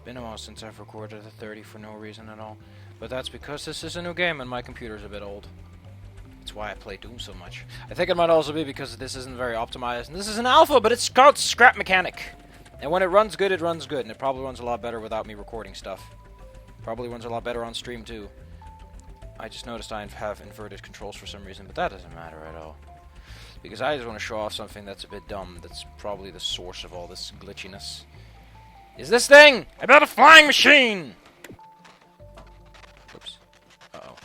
been a while since I've recorded a 30 for no reason at all. But that's because this is a new game and my computer's a bit old. That's why I play Doom so much. I think it might also be because this isn't very optimized. And this is an alpha, but it's called Scrap Mechanic. And when it runs good, and it probably runs a lot better without me recording stuff. Probably runs a lot better on stream too. I just noticed I have inverted controls for some reason, but that doesn't matter at all. Because I just want to show off something that's a bit dumb, that's probably the source of all this glitchiness. Is this thing! I built a flying machine! Oops. Uh-oh.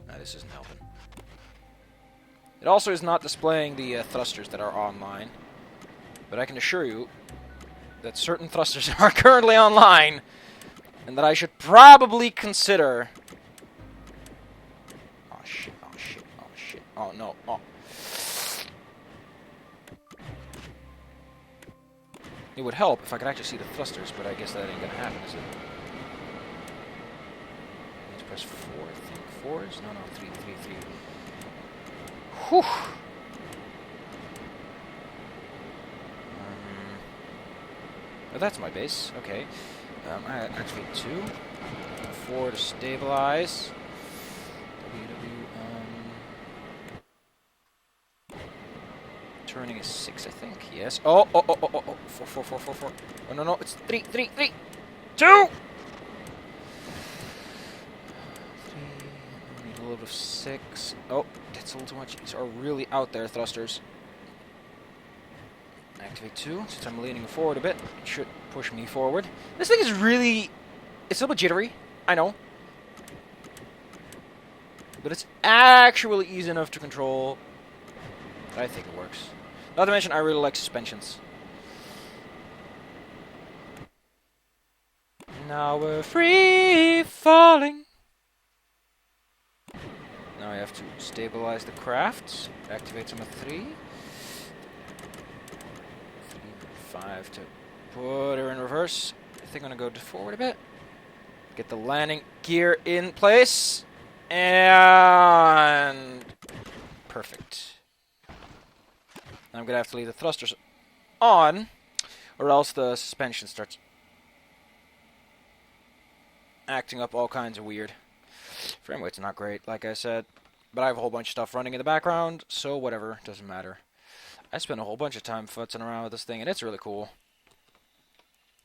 No, this isn't helping. It also is not displaying the thrusters that are online. But I can assure you that certain thrusters are currently online, and that I should probably consider... Oh shit, oh shit, oh shit, oh no, oh. It would help if I could actually see the thrusters, but I guess that ain't gonna happen, is it? I need to press 4, I think. 4s? No, 3. Whew! Oh, that's my base. Okay. I activate 2. 4 to stabilize. Turning is 6, I think. Yes. Oh. 4. Oh, no. It's 3. 2! 3. I need a little bit of 6. Oh, that's a little too much. These are really out there, thrusters. Activate 2, since I'm leaning forward a bit. It should push me forward. This thing is really... It's a little bit jittery, I know. But it's actually easy enough to control. I think it works. Not to mention, I really like suspensions. Now we're free falling. Now I have to stabilize the craft. Activate some of 3. 5 to put her in reverse. I think I'm going to go forward a bit. Get the landing gear in place. And... perfect. I'm going to have to leave the thrusters on, or else the suspension starts acting up all kinds of weird. Frame rate's not great, like I said, but I have a whole bunch of stuff running in the background, so whatever, doesn't matter. I spent a whole bunch of time futzing around with this thing, and it's really cool.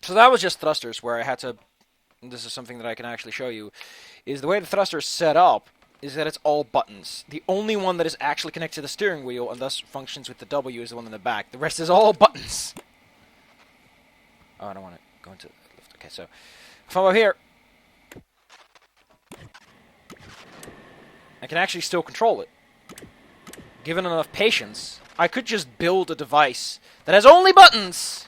So that was just thrusters, where I had to... This is something that I can actually show you, is the way the thruster is set up is that it's all buttons. The only one that is actually connected to the steering wheel and thus functions with the W is the one in the back. The rest is all buttons. Oh, I don't want to go into lift. Okay, so if I'm up here, I can actually still control it. Given enough patience, I could just build a device that has only buttons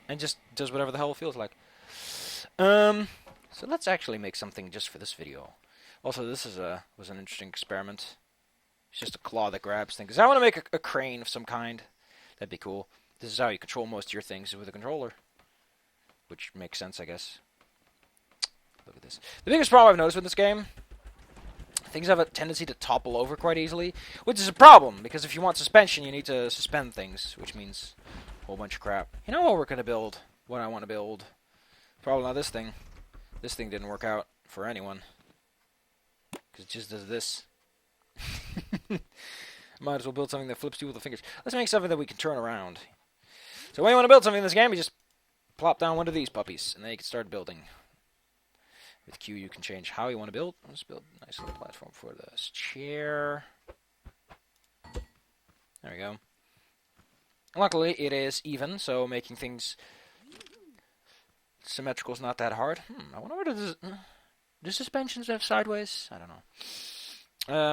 and just does whatever the hell it feels like. So let's actually make something just for this video. Also, this is was an interesting experiment. It's just a claw that grabs things. I want to make a crane of some kind. That'd be cool. This is how you control most of your things with a controller. Which makes sense, I guess. Look at this. The biggest problem I've noticed with this game, things have a tendency to topple over quite easily, which is a problem, because if you want suspension, you need to suspend things, which means a whole bunch of crap. You know what we're going to build? What I want to build? Probably not this thing. This thing didn't work out for anyone. Because it just does this. Might as well build something that flips you with the fingers. Let's make something that we can turn around. So when you want to build something in this game, you just plop down one of these puppies, and then you can start building. With Q, you can change how you want to build. Let's build a nice little platform for this chair. There we go. Luckily, it is even, so making things symmetrical is not that hard. I wonder what it is. Do suspensions have sideways? I don't know.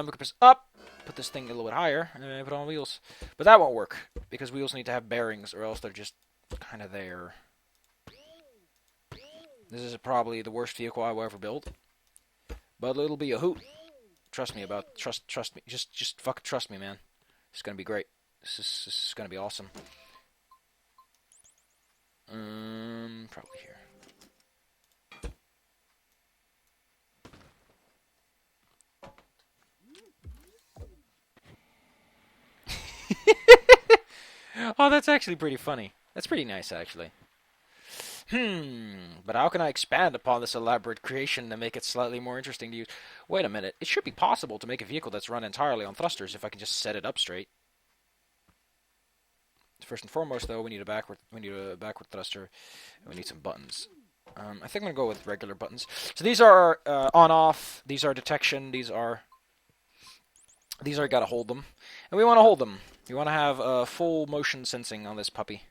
We can press up, put this thing a little bit higher, and then put on wheels. But that won't work, because wheels need to have bearings, or else they're just kind of there. This is probably the worst vehicle I will ever build. But it'll be a hoot. Trust me trust me. Just fucking trust me, man. It's gonna be great. This is gonna be awesome. Probably here. Oh, that's actually pretty funny. That's pretty nice, actually. But how can I expand upon this elaborate creation to make it slightly more interesting to use? Wait a minute. It should be possible to make a vehicle that's run entirely on thrusters if I can just set it up straight. First and foremost, though, we need a backward thruster, and we need some buttons. I think I'm gonna go with regular buttons. So these are on/off. These are detection. These are gotta hold them, and we want to hold them. We want to have full motion sensing on this puppy.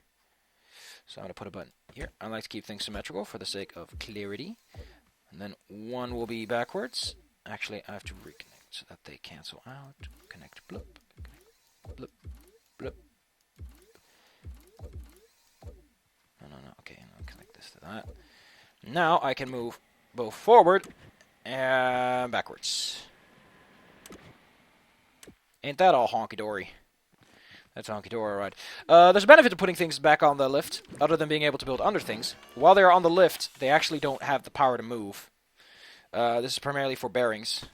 So I'm gonna put a button here. I like to keep things symmetrical for the sake of clarity. And then one will be backwards. Actually, I have to reconnect so that they cancel out. Connect, blip, blip, blip. No. Okay, I'll connect this to that. Now I can move both forward and backwards. Ain't that all honky-dory? That's honky-dory, right. There's a benefit to putting things back on the lift, other than being able to build under things. While they're on the lift, they actually don't have the power to move. This is primarily for bearings.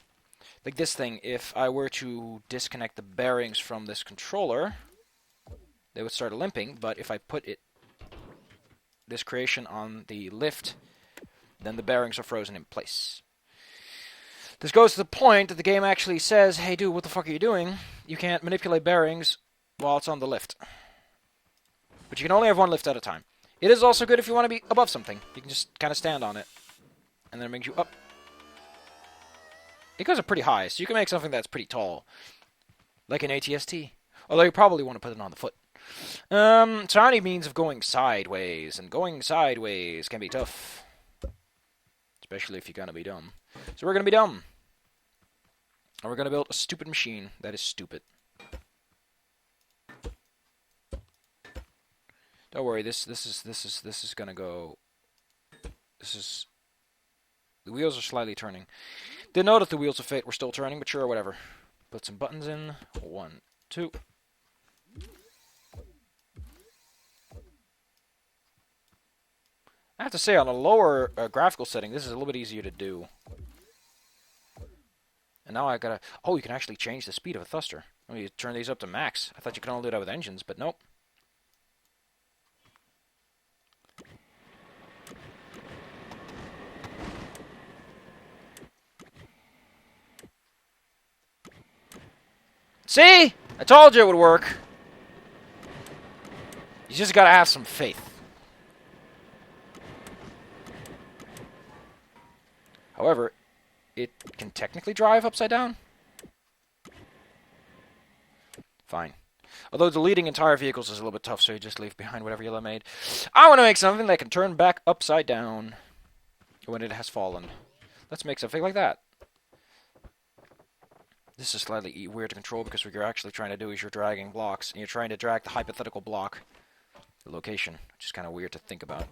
Like this thing, if I were to disconnect the bearings from this controller, they would start limping, but if I put this creation on the lift, then the bearings are frozen in place. This goes to the point that the game actually says, hey dude, what the fuck are you doing? You can't manipulate bearings while it's on the lift. But you can only have one lift at a time. It is also good if you want to be above something. You can just kind of stand on it. And then it brings you up. It goes up pretty high, so you can make something that's pretty tall. Like an ATST. Although you probably want to put it on the foot. So any means of going sideways. And going sideways can be tough. Especially if you're going to be dumb. So we're going to be dumb. And we're going to build a stupid machine that is stupid. Don't worry, this is gonna go. The wheels are slightly turning. Didn't know that the wheels of fate were still turning, but sure, whatever. Put some buttons in. 1, 2. I have to say, on a lower graphical setting, this is a little bit easier to do. And now I gotta. Oh, you can actually change the speed of a thruster. Let me turn these up to max. I thought you could only do that with engines, but nope. See? I told you it would work. You just gotta have some faith. However, it can technically drive upside down. Fine. Although deleting entire vehicles is a little bit tough, so you just leave behind whatever you made. I want to make something that can turn back upside down when it has fallen. Let's make something like that. This is slightly weird to control because what you're actually trying to do is you're dragging blocks, and you're trying to drag the hypothetical block, the location, which is kind of weird to think about.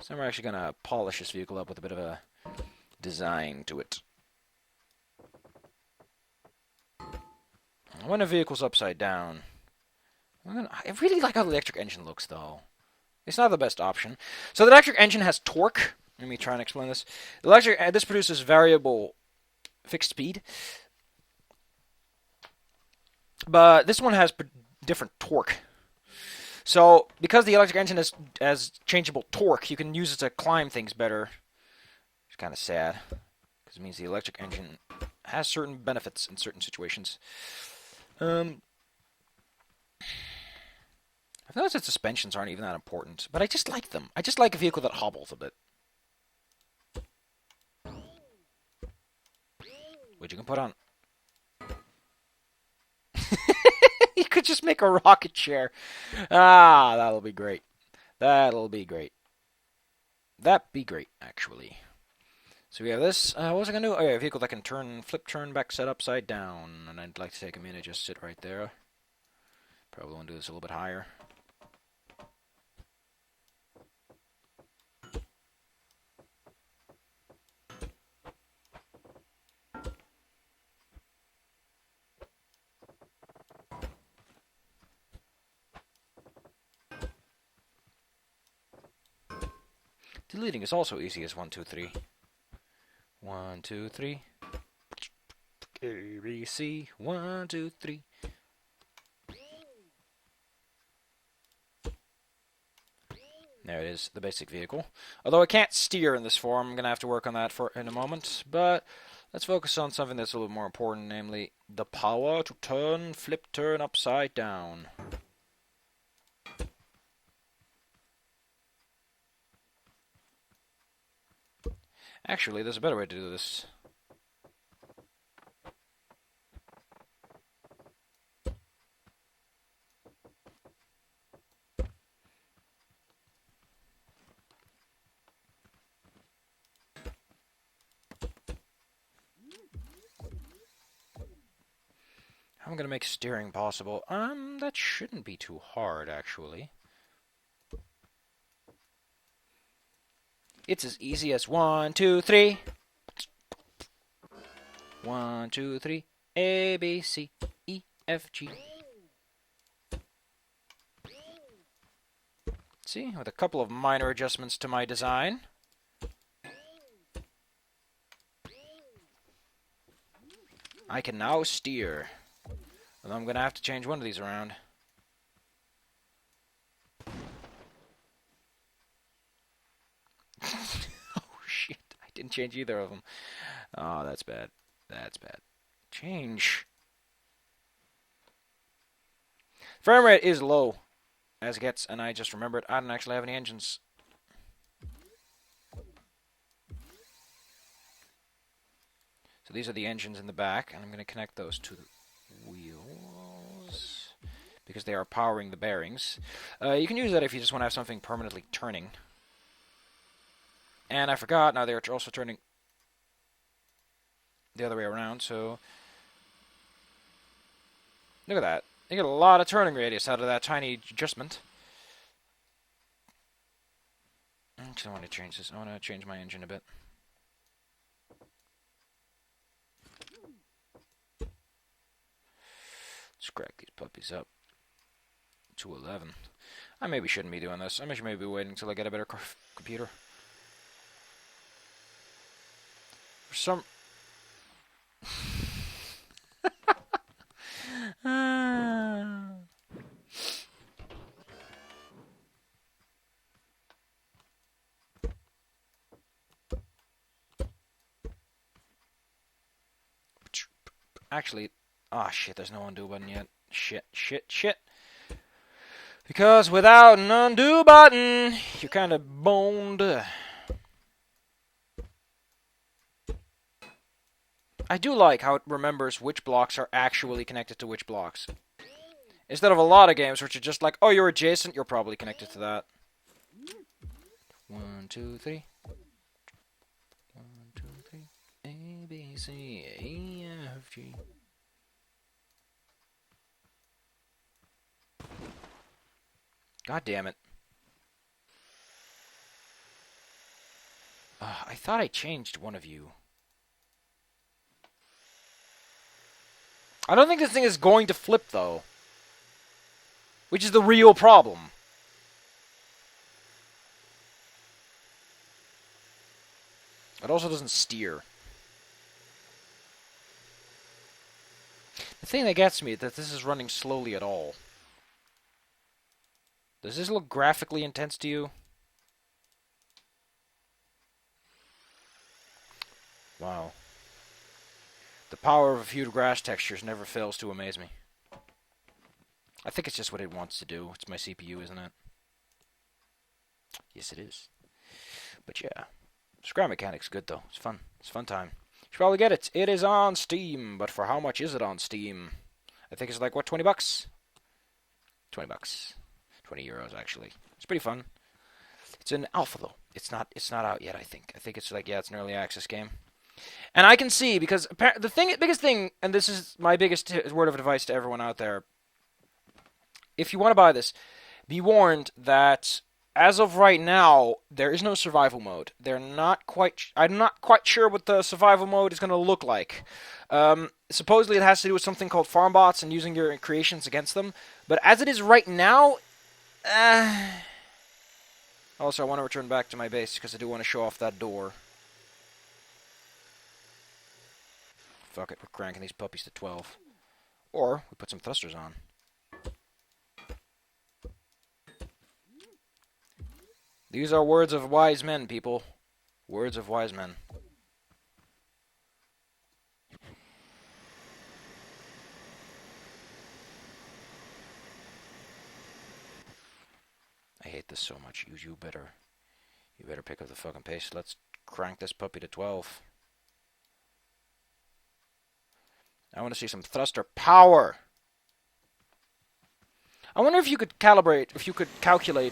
So we're actually going to polish this vehicle up with a bit of a design to it. When a vehicle's upside down, I really like how the electric engine looks, though. It's not the best option. So the electric engine has torque. Let me try and explain this. This produces variable fixed speed. But this one has different torque. So because the electric engine has changeable torque, you can use it to climb things better. It's kind of sad. Because it means the electric engine has certain benefits in certain situations. I've noticed that suspensions aren't even that important, but I just like them. I just like a vehicle that hobbles a bit. Which you can put on. You could just make a rocket chair. Ah, that'll be great. That'll be great. That'd be great, actually. So we have this. What was I going to do? Oh, yeah, a vehicle that can flip, turn back, set upside down. And I'd like to take a minute, just sit right there. Probably want to do this a little bit higher. Deleting is also easy as 1, 2, 3. 1, 2, 3. A, B, C. 1, 2, 3. There it is, the basic vehicle. Although I can't steer in this form, I'm going to have to work on that in a moment. But let's focus on something that's a little more important, namely the power to flip turn upside down. Actually, there's a better way to do this. I'm going to make steering possible. That shouldn't be too hard, actually. It's as easy as 1, 2, 3. 1, 2, 3. A, B, C, E, F, G. See, with a couple of minor adjustments to my design. I can now steer. Although I'm going to have to change one of these around. Oh shit, I didn't change either of them. Oh, that's bad. That's bad. Change. Frame rate is low, as it gets, and I just remembered I don't actually have any engines. So these are the engines in the back, and I'm going to connect those to the wheels because they are powering the bearings. You can use that if you just want to have something permanently turning. And I forgot, now they're also turning the other way around, so look at that. You get a lot of turning radius out of that tiny adjustment. Actually, I want to change this. I want to change my engine a bit. Let's crack these puppies up to 11. I maybe shouldn't be doing this. I should maybe be waiting until I get a better computer. For some... Actually, shit, there's no undo button yet. Shit. Because without an undo button, you're kind of boned. I do like how it remembers which blocks are actually connected to which blocks. Instead of a lot of games which are just like, oh, you're adjacent, you're probably connected to that. 1, 2, 3. 1, 2, 3. A, B, C, E, F, G. God damn it. I thought I changed one of you. I don't think this thing is going to flip, though. Which is the real problem. It also doesn't steer. The thing that gets me is that this is running slowly at all. Does this look graphically intense to you? Wow. The power of a few grass textures never fails to amaze me. I think it's just what it wants to do. It's my CPU, isn't it? Yes, it is. But yeah. Scrap Mechanic's good, though. It's fun. It's a fun time. You should probably get it. It is on Steam, but for how much is it on Steam? I think it's like, what, 20 bucks? 20 bucks. 20 euros, actually. It's pretty fun. It's an alpha, though. It's not out yet, I think. I think it's like, yeah, it's an early access game. And I can see, because the biggest thing, and this is my biggest word of advice to everyone out there, if you want to buy this, be warned that as of right now, there is no survival mode. I'm not quite sure what the survival mode is going to look like. Supposedly it has to do with something called farm bots and using your creations against them. But as it is right now... Also, I want to return back to my base because I do want to show off that door. Fuck it, we're cranking these puppies to 12. Or, we put some thrusters on. These are words of wise men, people. Words of wise men. I hate this so much. You better pick up the fucking pace. Let's crank this puppy to 12. I want to see some thruster power. I wonder if you could calculate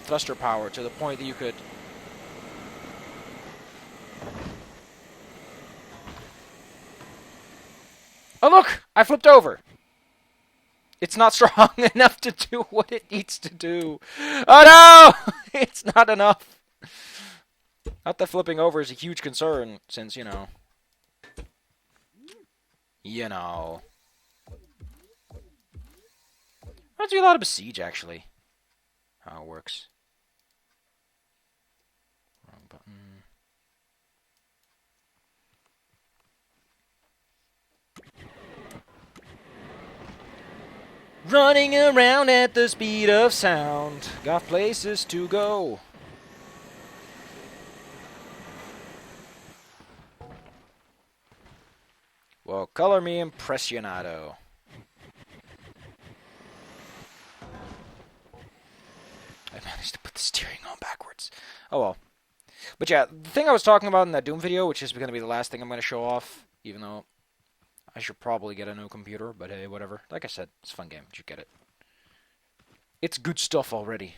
thruster power to the point that you could... Oh look! I flipped over! It's not strong enough to do what it needs to do. Oh no! It's not enough. Not that flipping over is a huge concern, since, you know... Reminds me a lot of Besiege, actually. How it works. Wrong button. Running around at the speed of sound. Got places to go. Well, color me impressionado. I managed to put the steering on backwards. Oh well. But yeah, the thing I was talking about in that Doom video, which is going to be the last thing I'm going to show off, even though I should probably get a new computer, but hey, whatever. Like I said, it's a fun game. You get it. It's good stuff already.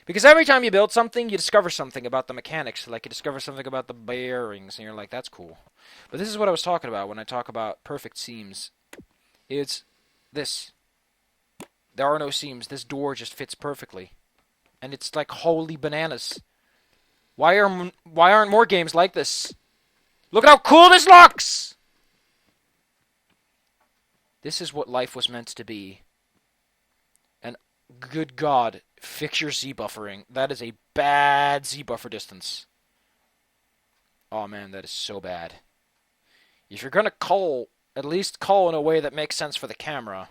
Because every time you build something, you discover something about the mechanics. Like, you discover something about the bearings, and you're like, that's cool. But this is what I was talking about when I talk about perfect seams. It's this. There are no seams. This door just fits perfectly. And it's like, holy bananas. Why aren't more games like this? Look at how cool this looks! This is what life was meant to be. And good God, fix your Z-buffering. That is a bad Z-buffer distance. Oh man, that is so bad. If you're gonna cull, at least cull in a way that makes sense for the camera.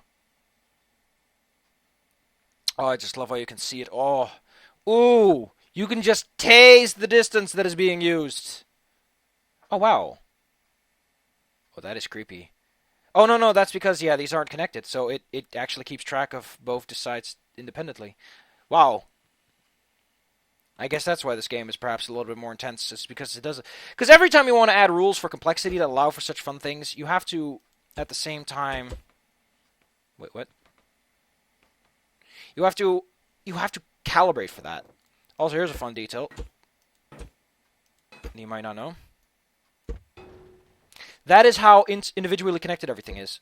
Oh, I just love how you can see it. Oh, ooh, you can just taste the distance that is being used. Oh, wow. Oh, that is creepy. Oh, no, that's because, yeah, these aren't connected, so it actually keeps track of both sides independently. Wow. I guess that's why this game is perhaps a little bit more intense. It's because it does... Because every time you want to add rules for complexity that allow for such fun things, you have to, at the same time... Wait, what? You have to calibrate for that. Also, here's a fun detail you might not know. That is how individually connected everything is.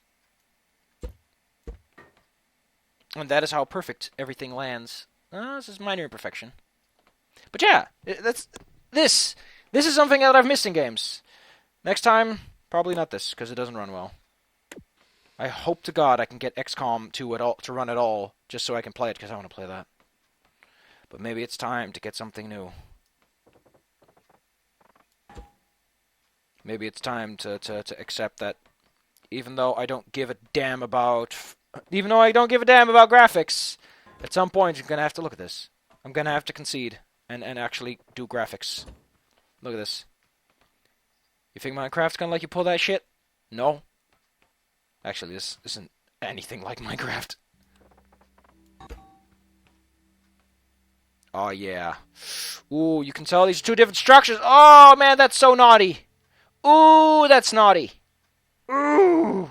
And that is how perfect everything lands. This is minor imperfection. But yeah, this is something that I've missed in games. Next time, probably not this, because it doesn't run well. I hope to God I can get XCOM to run at all, just so I can play it, because I want to play that. But maybe it's time to get something new. Maybe it's time to accept that even though I don't give a damn about graphics, at some point I'm gonna have to look at this. I'm gonna have to concede and actually do graphics. Look at this. You think Minecraft's gonna let you pull that shit? No. Actually, this isn't anything like Minecraft. Oh yeah. Ooh, you can tell these are two different structures. Oh man, that's so naughty. Ooh, that's naughty. Ooh.